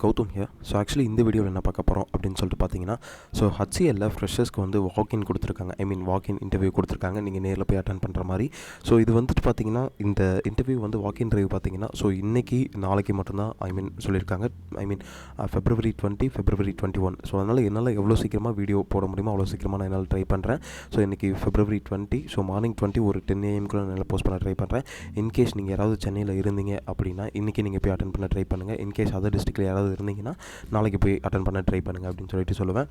Gautham here. So actually இந்த வீடியோவில் என்ன பார்க்க போகிறோம் அப்படின்னு சொல்லிட்டு பார்த்தீங்கன்னா, ஸோ ஹச்சிஎல்ல ஃப்ரெஷர்ஸ்க்கு வந்து வாக்இன் கொடுத்துருக்காங்க. வாக்இன் இன்டர்வியூ கொடுத்துருக்காங்க, நீங்கள் நேரில் போய் அட்டன் பண்ணுற மாதிரி. ஸோ இது வந்துட்டு பார்த்தீங்கன்னா, இந்த இன்டர்வியூ வந்து வாக்இன் இன்டர்வியூ பார்த்தீங்கன்னா, ஸோ இன்றைக்கி நாளைக்கு மட்டும்தான் சொல்லியிருக்காங்க. February 20, February 21. ஸோ அதனால் என்னால் எவ்வளோ சீக்கிரமாக வீடியோ போட முடியுமோ அவ்வளோ சீக்கிரமாக நான் என்னால் ட்ரை பண்ணுறேன். ஸோ இன்றைக்கி February 20, ஸோ மார்னிங் 20 ஒரு 10 AM கூட என்னால் போஸ்ட் பண்ண ட்ரை பண்ணுறேன். இன்கேஸ் நீங்கள் யாராவது சென்னையில் இருந்தீங்க அப்படின்னா இன்றைக்கி நீங்கள் போய் அட்டன் பண்ண ட்ரை பண்ணுங்கள். இன்கேஸ் அதர் டிஸ்ட்ரிக்டில் யாராவது இருந்தீங்கன்னா நாளைக்கு போய் அட்டன் பண்ண ட்ரை பண்ணுங்கள் அப்படின்னு சொல்லிட்டு சொல்லுவேன்.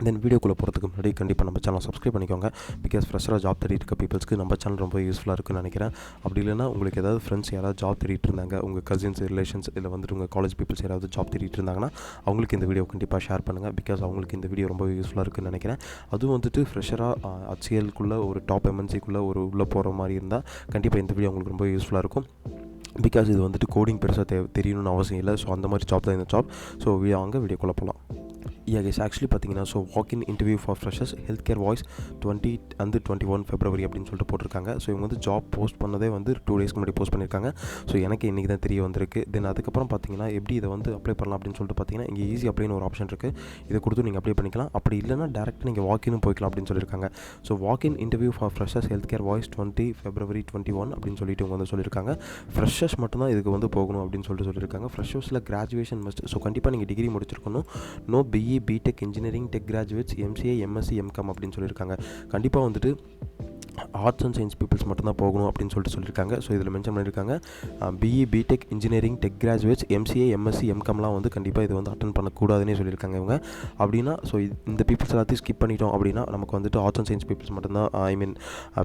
தென் வீடியோக்குள்ளே போகிறதுக்கு முன்னாடி கண்டிப்பாக நம்ம சேனல் சப்ஸ்கிரைப் பண்ணிக்கோங்க. பிகாஸ் ஃப்ரெஷராக ஜாப் தேடிட்டு இருக்க பீப்புள்ஸ்க்கு நம்ம சேனல் ரொம்ப யூஸ்ஃபுல்லாக இருக்குன்னு நினைக்கிறேன். அப்படி இல்லைனா உங்களுக்கு ஏதாவது ஃப்ரெண்ட்ஸ் யாராவது ஜாப் தேடிட்டு இருந்தாங்க, உங்கள் கசின்ஸ் ரிலேஷன்ஸ் இல்லை வந்துட்டு உங்கள் காலேஜ் பீப்புள்ஸ் யாராவது ஜாப் தேடிட்டு இருந்தாங்கன்னா அவங்களுக்கு இந்த வீடியோ கண்டிப்பாக ஷேர் பண்ணுங்கள். பிகாஸ் அவங்களுக்கு இந்த வீடியோ ரொம்ப யூஸ்ஃபுல்லாக இருக்குன்னு நினைக்கிறேன். அதுவும் வந்துட்டு ஃப்ரெஷராக HCLக்குள்ளே ஒரு டாப் MNCக்குள்ளே உள்ளே போகிற மாதிரி இருந்தால் கண்டிப்பாக இந்த வீடியோ உங்களுக்கு ரொம்ப யூஸ்ஃபுல்லாக இருக்கும். பிகாஸ் இது வந்துட்டு கோடிங் பெருசாக தெரியணும்னு அவசியம் இல்லை. ஸோ அந்த மாதிரி ஜாப் தான் இந்த ஜாப். ஸோ வீடியோக்குள்ளே போகலாம். கைஸ், ஆக்சுவலி பார்த்தீங்கன்னா, so walk-in interview for freshers health care voice 20 and 21 February அப்படின்னு சொல்லிட்டு போட்டிருக்காங்க. ஸோ இவங்க வந்து ஜாப் போஸ்ட் பண்ணதே வந்து 2 days முன்னாடி போஸ்ட் பண்ணியிருக்காங்க. ஸோ எனக்கு இன்றைக்கி தான் தெரிய வந்திருக்கு. தென் அதுக்கப்புறம் பார்த்தீங்கன்னா எப்படி இதை வந்து அப்ளை பண்ணலாம் அப்படின்னு சொல்லிட்டு பார்த்தீங்கன்னா, இங்கே ஈஸி அப்ளைன்னு ஒரு ஆப்ஷன் இருக்குது. இதை கொடுத்து நீங்கள் அப்ளை பண்ணிக்கலாம். அப்படி இல்லைனா டேரெக்டாக நீங்கள் வாக்-இன்னும் போய்க்கலாம் அப்படின்னு சொல்லியிருக்காங்க. So walk-in interview for freshers health care voice 20 February 21 அப்படின்னு சொல்லிட்டு இவங்க வந்து சொல்லியிருக்காங்க. ஃப்ரெஷர்ஸ் மட்டும்தான் இதுக்கு வந்து போகணும் அப்படின்னு சொல்லியிருக்காங்க. ஃப்ரெஷர்ஸில் கிராஜுவேஷன் மஸ்ட். ஸோ கண்டிப்பாக நீங்கள் டிகிரி முடிச்சிருக்கணும். No BE BTech engineering tech graduates MCA MSc MCom அப்படின்னு சொல்லியிருக்காங்க. கண்டிப்பாக வந்துட்டு ஆர்ட்ஸ் அண்ட் சயின்ஸ் பீப்புள்ஸ் மட்டும்தான் போகணும் அப்படின்னு சொல்லியிருக்காங்க. ஸோ இதில் மென்ஷன் பண்ணியிருக்காங்க BE BTech engineering tech graduates MCA MSc MComலாம் வந்து கண்டிப்பாக இது வந்து அட்டன் பண்ணக்கூடாதுன்னே சொல்லியிருக்காங்க இவங்க. அப்படின்னா ஸோ இந்த பீப்புள்ஸ் எல்லாத்தையும் ஸ்கிப் பண்ணிட்டோம் அப்படின்னா நமக்கு வந்துட்டு ஆர்ட்ஸ் அண்ட் சயின்ஸ் பீப்புள்ஸ் மட்டும்தான்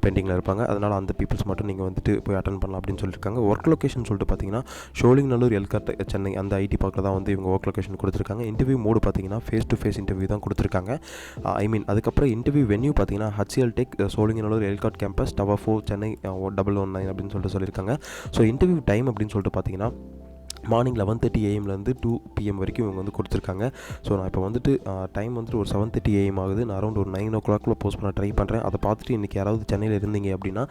பெண்டிங்கில் இருப்பாங்க. அதனால் அந்த பீப்புள்ஸ் மட்டும் நீங்கள் வந்துட்டு போய் அட்டன் பண்ணலாம் அப்படின்னு சொல்லியிருக்காங்க. ஒர்க் லொக்கேஷன் சொல்லிட்டு பார்த்தீங்கன்னா சோழிங்கநல்லூர் எல்காட் சென்னை அந்த IT பார்க்கில் தான் வந்து இவங்க ஒர்க் லொக்கேஷன் கொடுத்துருக்காங்க. இன்டர்வியூ மோடு பார்த்தீங்கன்னா ஃபேஸ் டு ஃபேஸ் இன்டர்வியூ தான் கொடுத்துருக்காங்க. அதுக்கப்புறம் இன்டர்வியூ வென்யூ பார்த்தீங்கன்னா HCL tech Sholinganallur ELCOT campus tower 4 Chennai 119 அப்படின்னு சொல்லியிருக்காங்க. ஸோ இன்டர்வியூ டைம் அப்படின்னு சொல்லிட்டு பார்த்தீங்கன்னா மார்னிங் 11:30 AM 2 PM வரைக்கும் இவங்க வந்து கொடுத்துருக்காங்க. ஸோ நான் இப்போ வந்துட்டு டைம் வந்துட்டு ஒரு 7:30 AM ஆகுது. நான் அரௌண்ட் ஒரு 9 o'clock போஸ்ட் பண்ண ட்ரை பண்ணுறேன். அதை பார்த்துட்டு இன்றைக்கி யாராவது சென்னையில் இருந்தீங்க அப்படின்னா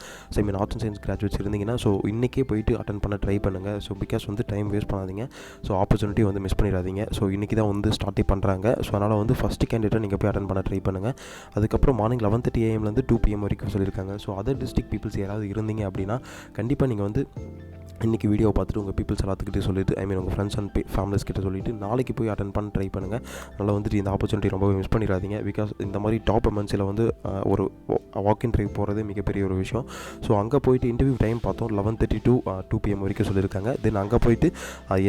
ஆர்ட்ஸ் அண்ட் சயின்ஸ் கிராஜுவேட்ஸ் இருந்தீங்கன்னா ஸோ இன்றைக்கே போயிட்டு அட்டன் பண்ண ட்ரை பண்ணுங்கள். ஸோ பிகாஸ் வந்து டைம் வேஸ்ட் பண்ணாதீங்க. ஸோ ஆப்பர்ச்சுனிட்டி வந்து மிஸ் பண்ணிடாதீங்க. ஸோ இன்றைக்கி தான் வந்து ஸ்டார்ட்டே பண்ணுறாங்க. ஸோ அதனால் வந்து ஃபஸ்ட்டு கேண்டிடேட்டை நீங்கள் போய் அட்டன் பண்ண ட்ரை பண்ணுங்கள். அதுக்கப்புறம் மார்னிங் 11:30 AM 2 PM வரைக்கும் சொல்லியிருக்காங்க. ஸோ அதர் டிஸ்ட்ரிக்ட் பீப்புள்ஸ் யாராவது இருந்தீங்க அப்படின்னா கண்டிப்பாக நீங்கள் வந்து இன்றைக்கி வீடியோ பார்த்துட்டு உங்கள் பீப்புள்ஸ் எல்லாத்துக்கிட்டே சொல்லிவிட்டு உங்கள் ஃப்ரெண்ட்ஸ் அண்ட் ஃபேமிலிஸ் கிட்ட சொல்லிவிட்டு நாளைக்கு போய் அட்டன் பண்ண ட்ரை பண்ணுங்கள். அதனால் வந்துட்டு இந்த ஆப்பர்ச்சுனிட்டி ரொம்பவே மிஸ் பண்ணிடாதீங்க. பிகாஸ் இந்த மாதிரி டாப் MNCயில் வந்து ஒரு வாக்-இன் ட்ரைவ் போகிறதே மிகப்பெரிய ஒரு விஷயம். ஸோ அங்கே போயிட்டு இன்டர்வியூ டைம் பார்த்தோம் 11:30 to 2 PM வரைக்கும் சொல்லியிருக்காங்க. தென் அங்கே போயிட்டு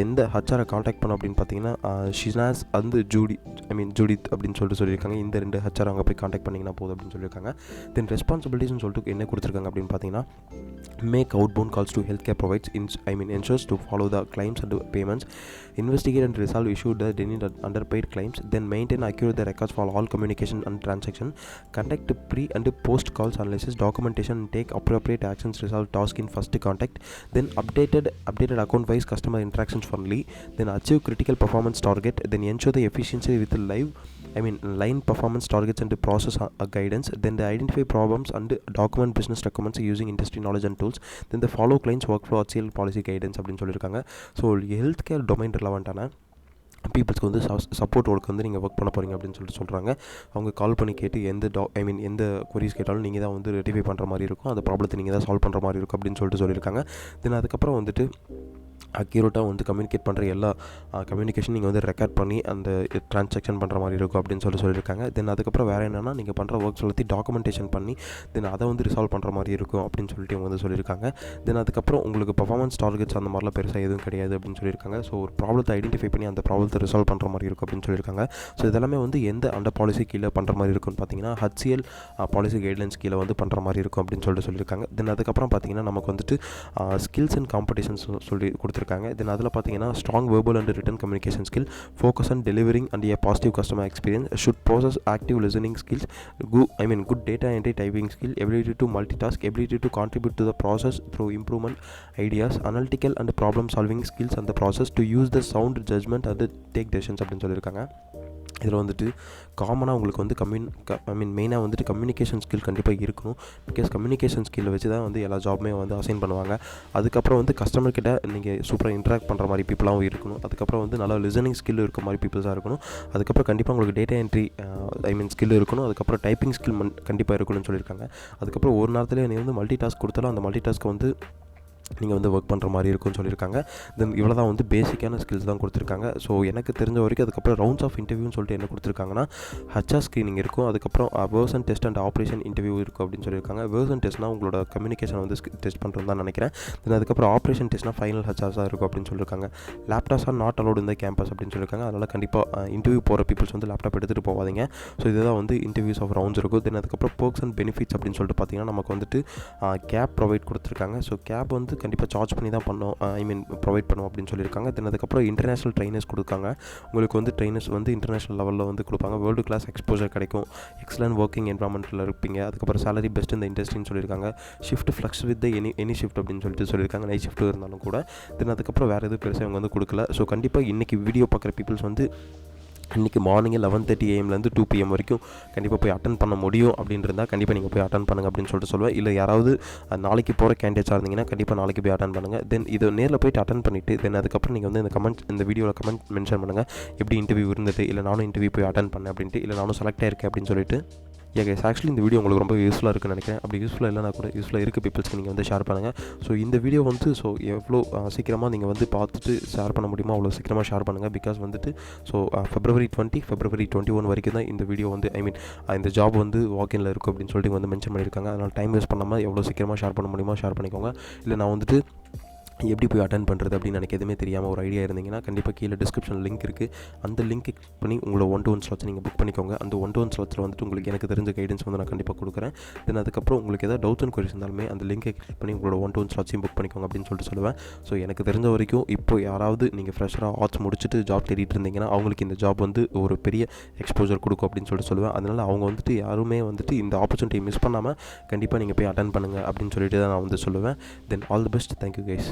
எந்த HR காண்டாக்ட் பண்ணோம் அப்படின்னு பார்த்தீங்கன்னா ஷினாஸ் வந்து ஜூடித் அப்படின்னு சொல்லியிருக்காங்க. இந்த 2 HR அங்கே போய் காண்டாக்ட் பண்ணிங்கன்னா போதும் அப்படின்னு சொல்லியிருக்காங்க. தென் ரெஸ்பான்சிபிலிட்டிஸ்னு சொல்லிட்டு என்ன கொடுத்துருக்காங்க அப்படின்னு பார்த்தீங்கன்னா make outbound calls to health care provides ensures to follow the claims and payments, investigate and resolve issues that didn't underpaid claims, then maintain accurate the records for all communication and transaction, conduct pre and post calls analysis, documentation and take appropriate actions, resolve task in first contact, then updated account wise customer interactions formally, then achieve critical performance target, then ensure the efficiency with the line performance targets and process guidance, then they identify problems and document business documents using industry knowledge and tools, then they follow clients workflow HCL policy guidance அப்படின்னு சொல்லியிருக்காங்க. So health care domain ரிலவெண்ட்டான பீப்புள்ஸ்க்கு வந்து support work வந்து நீங்கள் work பண்ண போகிறீங்க அப்படின்னு சொல்கிறாங்க. அவங்க கால் பண்ணி கேட்டு எந்த queries கேட்டாலும் நீங்கள் தான் வந்து ரெட்டிஃபை பண்ணுற மாதிரி இருக்கும். அந்த ப்ராப்ளத்தை நீங்கள் தான் சால்வ் பண்ணுற மாதிரி இருக்கும் அப்படின்னு சொல்லியிருக்காங்க. தென் அதுக்கப்புறம் வந்துட்டு அக்யூரேட்டாக வந்து கம்யூனிகேட் பண்ணுற எல்லா கம்யூனிகேஷன் நீங்கள் வந்து ரெக்கார்ட் பண்ணி அந்த ட்ரான்சாக்ஷன் பண்ணுற மாதிரி இருக்கும் அப்படின்னு சொல்லியிருக்காங்க. தென் அதுக்கப்புறம் வேறு என்னென்னா நீங்கள் பண்ணுற ஒர்க்ஸ் எல்லாத்தையும் டாக்குமெண்டேஷன் பண்ணி தென் அதை வந்து ரிசால்வ் பண்ணுற மாதிரி இருக்கும் அப்படின்னு சொல்லிட்டு இவங்க வந்து சொல்லியிருக்காங்க. தென் அதுக்கப்புறம் உங்களுக்கு பர்ஃபார்மன்ஸ் டார்கெட்ஸ் அந்த மாதிரிலாம் பெருசாக எதுவும் கிடையாது அப்படின்னு சொல்லியிருக்காங்க. ஸோ ஒரு ப்ராப்ளத்தை ஐடென்டிஃபை பண்ணி அந்த ப்ராப்ளத்தை ரிசால்வ் பண்ணுற மாதிரி இருக்கும் அப்படின்னு சொல்லியிருக்காங்க. ஸோ இதெல்லாமே வந்து எந்த அந்த பாலிசி கீழே பண்ணுற மாதிரி இருக்கும்னு பார்த்தீங்கன்னா HCL பாலிசி கைட்லைன்ஸ் கீழே வந்து பண்ணுற மாதிரி இருக்கும் அப்படின்னு சொல்லியிருக்காங்க. தென் அதுக்கப்புறம் பார்த்தீங்கன்னா நமக்கு வந்துட்டு ஸ்கில்ஸ் அண்ட் காம்படிஷன்ஸ் சொல்லி கொடுத்துருக்காங்க. தென் அதில் பார்த்தீங்கன்னா strong verbal and written communication skill, focus on delivering and a positive customer experience, should possess active listening skills, good data entry typing skill, ability to multitask, ability to contribute to the process through improvement ideas, analytical and problem solving skills அந்த process to use the sound judgment and take decisions அப்படின்னு சொல்லியிருக்காங்க. இதில் வந்துட்டு காமனாக உங்களுக்கு வந்து மெயினாக வந்துட்டு கம்யூனிகேஷன் ஸ்கில் கண்டிப்பாக இருக்கணும். பிகாஸ் கம்யூனிகேஷன் ஸ்கில்லை வச்சு தான் வந்து எல்லா ஜாப்புமே வந்து அசைன் பண்ணுவாங்க. அதுக்கப்புறம் வந்து கஸ்டமர் கிட்ட நீங்கள் சூப்பராக இன்ட்ராக்ட் பண்ணுற மாதிரி பீப்புளாகவும் இருக்கணும். அதுக்கப்புறம் வந்து நல்லா லிசனிங் ஸ்கில் இருக்க மாதிரி பீப்புள்ஸாக இருக்கணும். அதுக்கப்புறம் கண்டிப்பாக உங்களுக்கு டேட்டா என்ட்ரி ஸ்கில் இருக்கணும். அதுக்கப்புறம் டைப்பிங் ஸ்கில் கண்டிப்பாக இருக்கணும்னு சொல்லியிருக்காங்க. அதுக்கப்புறம் ஒரு நேரத்தில் நீங்கள் வந்து மல்டி டாஸ்க் கொடுத்தாலும் அந்த மல்டி டாஸ்க்கை வந்து நீங்கள் வந்து ஒர்க் பண்ணுற மாதிரி இருக்கும்னு சொல்லியிருக்காங்க. தென் இவ்வளோ தான் வந்து பேசிக்கான ஸ்கில்ஸ் தான் கொடுத்துருக்காங்க. ஸோ எனக்கு தெரிஞ்ச வரைக்கும் அதுக்கப்புறம் ரவுண்ட்ஸ் ஆஃப் இன்டர்வியூன்னு சொல்லிட்டு என்ன கொடுத்துருக்காங்கன்னா ஹச்ஆர் ஸ்க்ரீனிங் இருக்கும். அதுக்கப்புறம் version test and operation interview இருக்கும் அப்படின்னு சொல்லியிருக்காங்க. வேர்சன் டெஸ்ட்னால் உங்களோட கம்யூனிகேஷன் வந்து டெஸ்ட் பண்ணுறது தான் நினைக்கிறேன். தென் அதுக்கப்புறம் ஆப்ரேஷன் டெஸ்ட்னால் ஃபைனல் ஹச்ஆர்ஸாக இருக்கும் அப்படின்னு சொல்லியிருக்காங்க. லேப்டாப்ஸ் ஆர் நாட் அலோடு இந்த கேம்பஸ் அப்படின்னு சொல்லியிருக்காங்க. அதனால் கண்டிப்பாக இன்டர்வியூ போகிற பீப்புள்ஸ் வந்து லேப்டாப் எடுத்துகிட்டு போகாதீங்க. ஸோ இதுதான் வந்து இன்டர்வியூஸ் ஆஃப் ரவுண்ட்ஸ் இருக்கும். தென் அதுக்கப்புறம் பர்க்ஸ் அண்ட் பெனிஃபிட்ஸ் அப்படின்னு சொல்லிட்டு பார்த்தீங்கன்னா நமக்கு வந்துட்டு கேப் ப்ரொவைட் கொடுத்துருக்காங்க. ஸோ கேப் வந்து கண்டிப்பாக சார்ஜ் பண்ணி தான் ப்ரொவைட் பண்ணுவோம் அப்படின்னு சொல்லியிருக்காங்க. தென் அதுக்கப்புறம் இன்டர்நேஷனல் ட்ரைனர்ஸ் கொடுக்காங்க. உங்களுக்கு வந்து ட்ரைனர்ஸ் வந்து இன்டர்நேஷனல் லெவலில் வந்து கொடுப்பாங்க. வேர்ல்டு கிளாஸ் எக்ஸ்போஜர் கிடைக்கும். எக்ஸலன்ட் ஒர்க்கிங் என்வரான்மெண்ட்டில் இருப்பீங்க. அதுக்கப்புறம் சேலரி பெஸ்ட் இந்த இண்டஸ்ட்ரின்னு சொல்லியிருக்காங்க. Shift flux with any shift அப்படின்னு சொல்லியிருக்காங்க. நைட் ஷிஃப்ட் இருந்தாலும் கூட. தென் அதுக்கப்புறம் வேறு எதுவும் பெருசாக அவங்க வந்து கொடுக்கல. ஸோ கண்டிப்பாக இன்றைக்கி வீடியோ பார்க்குற பீப்புள்ஸ் வந்து இன்றைக்கி மார்னிங் 11:30 AM to 2 PM வரைக்கும் கண்டிப்பாக போய் அட்டன் பண்ண முடியும் அப்படின்றதா கண்டிப்பாக நீங்கள் போய் அட்டன் பண்ணுங்கள் அப்படின்னு சொல்லிட்டு சொல்லுவேன். இல்லை யாராவது நாளைக்கு போகிற கேண்டிடேட்ஸாக இருந்தீங்கன்னா கண்டிப்பாக நாளைக்கு போய் அட்டன் பண்ணுங்கள். தென் இதை நேரில் போய்ட்டு அட்டன் பண்ணிவிட்டு தென் அதுக்கப்புறம் நீங்கள் வந்து இந்த வீடியோவில் கமெண்ட் மென்ஷன் பண்ணுங்கள். எப்படி இன்டர்வியூ இருந்தது, இல்லை நானும் இன்டர்வியூ போய் அட்டன் பண்ணேன் அப்படின்ட்டு, இல்லை நானும் செலக்ட் ஆயிருக்கேன் அப்படின்னு சொல்லிட்டு. கைஸ் ஆக்சுவலி இந்த வீடியோ உங்களுக்கு ரொம்ப யூஸ்ஃபுல்லாக இருக்குன்னு நினைக்கிறேன். அப்படி யூஸ்ஃபுல்லாக இல்லைனா கூட யூஸ்ஃபுல்லாக இருக்க பீப்புள்ஸ்க்கு நீங்கள் வந்து ஷேர் பண்ணுங்கள். ஸோ இந்த வீடியோ வந்து எவ்வளோ சீக்கிரமாக நீங்கள் வந்து பார்த்துட்டு ஷேர் பண்ண முடியுமோ அவ்வளோ சீக்கிரமாக ஷேர் பண்ணுங்கள். பிகாஸ் வந்துட்டு February 20, February 21 வரைக்கும் தான் இந்த வீடியோ வந்து இந்த ஜாப் வந்து வாக்கின்ல இருக்கும் அப்படின்னு சொல்லிட்டு வந்து மென்ஷன் பண்ணியிருக்காங்க. அதனால் டைம் வேஸ்ட் பண்ணாமல் எவ்வளோ சீக்கிரமாக ஷேர் பண்ண முடியுமோ ஷேர் பண்ணிக்கோங்க. இல்லை நான் வந்துட்டு எப்படி போய் அட்டன் பண்ணுறது அப்படின்னு எனக்கு எதுவுமே தெரியாமல் ஒரு ஐடியா இருந்தீங்கன்னா கண்டிப்பாக கீழே டிஸ்கிரிப்ஷன் லிங்க் இருக்குது. அந்த லிங்க் கிளிக் பண்ணி உங்களோட 1-to-1 ஸ்லாட்ஸ் நீங்கள் புக் பண்ணிக்கோங்க. அந்த 1-to-1 ஸ்லாட்ஸில் வந்துட்டு உங்களுக்கு எனக்கு தெரிஞ்ச கைடன்ஸ் வந்து நான் கண்டிப்பாக கொடுக்குறேன். தென் அதுக்கப்புறம் உங்களுக்கு ஏதாவது டவுட்ஸ் அண்ட் குவரிஸ் இருந்தாலுமே அந்த லிங்கை கிளிக் பண்ணி உங்களோட 1-to-1 ஸ்லாட்ஸையும் புக் பண்ணிக்கோங்க அப்படின்னு சொல்லிட்டு சொல்லுவேன். ஸோ எனக்கு தெரிஞ்ச வரைக்கும் இப்போ யாராவது நீங்கள் ஃப்ரெஷராக ஆர்ட்ஸ் முடிச்சுட்டு ஜாப் தேடிட்டு இருந்தீங்கன்னா அவங்களுக்கு இந்த ஜாப் வந்து ஒரு பெரிய எக்ஸ்போஜர் கொடுக்கும் அப்படின்னு சொல்லிட்டு சொல்லுவேன். அதனால் அவங்க வந்துட்டு யாருமே வந்துட்டு இந்த ஆப்பர்ச்சுனிட்டியை மிஸ் பண்ணாமல் கண்டிப்பாக நீங்கள் போய் அட்டன் பண்ணுங்கள் அப்படின்னு சொல்லிட்டு தான் நான் வந்து சொல்லுவேன். Then all the best. Thank you guys.